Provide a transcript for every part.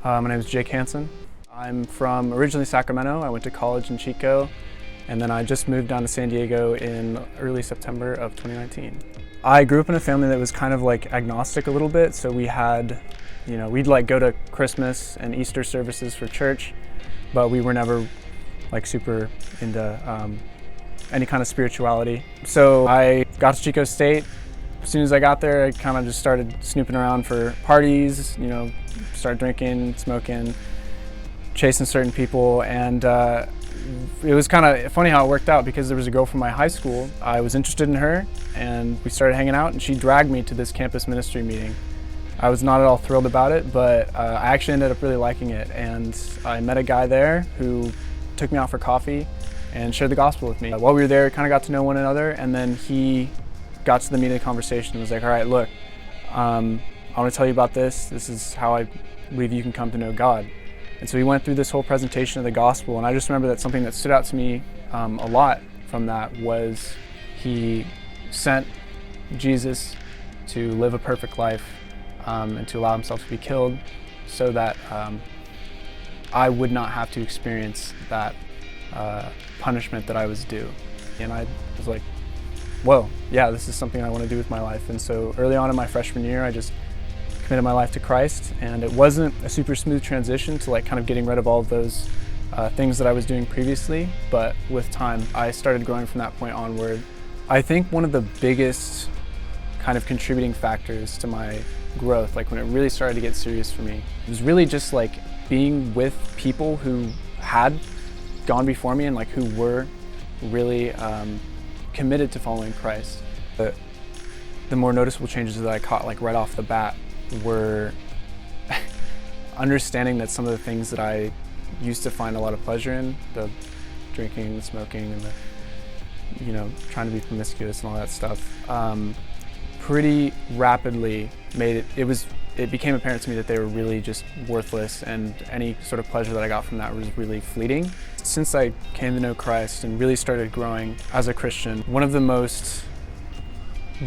My name is Jake Hansen. I'm from originally Sacramento. I went to college in Chico, and then I just moved down to San Diego in early September of 2019. I grew up in a family that was kind of like agnostic a little bit, so we had, we'd like go to Christmas and Easter services for church, but we were never like super into any kind of spirituality. So I got to Chico State. As soon as I got there, I kind of just started snooping around for parties, started drinking, smoking, chasing certain people, and it was kind of funny how it worked out because there was a girl from my high school. I was interested in her, and we started hanging out, and she dragged me to this campus ministry meeting. I was not at all thrilled about it, but I actually ended up really liking it, and I met a guy there who took me out for coffee and shared the gospel with me. While we were there, we kind of got to know one another, and then he got to the meat of the conversation and was like, all right, look, I want to tell you about this. This is how I believe you can come to know God. And so he went through this whole presentation of the gospel, and I just remember that something that stood out to me a lot from that was he sent Jesus to live a perfect life and to allow himself to be killed so that I would not have to experience that punishment that I was due. And I was like, whoa, yeah, this is something I want to do with my life. And so early on in my freshman year, I just committed my life to Christ, and it wasn't a super smooth transition to like kind of getting rid of all of those things that I was doing previously, but with time, I started growing from that point onward. I think one of the biggest kind of contributing factors to my growth, like when it really started to get serious for me, was really just like being with people who had gone before me and like who were really committed to following Christ. The more noticeable changes that I caught like right off the bat were understanding that some of the things that I used to find a lot of pleasure in, the drinking, the smoking, and the, trying to be promiscuous and all that stuff, pretty rapidly it became apparent to me that they were really just worthless, and any sort of pleasure that I got from that was really fleeting. Since I came to know Christ and really started growing as a Christian, one of the most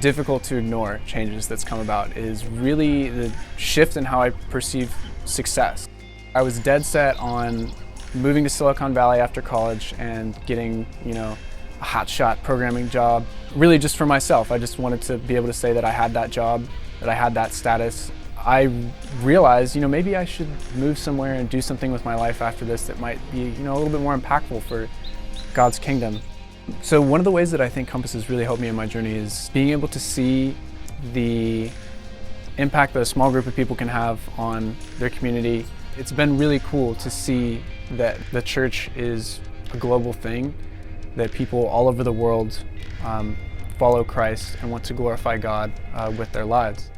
difficult to ignore changes that's come about is really the shift in how I perceive success. I was dead set on moving to Silicon Valley after college and getting, a hotshot programming job, really just for myself. I just wanted to be able to say that I had that job, that I had that status. I realized, maybe I should move somewhere and do something with my life after this that might be, a little bit more impactful for God's kingdom. So one of the ways that I think Compass has really helped me in my journey is being able to see the impact that a small group of people can have on their community. It's been really cool to see that the church is a global thing, that people all over the world follow Christ and want to glorify God with their lives.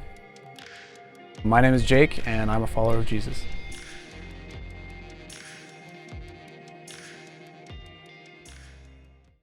My name is Jake, and I'm a follower of Jesus.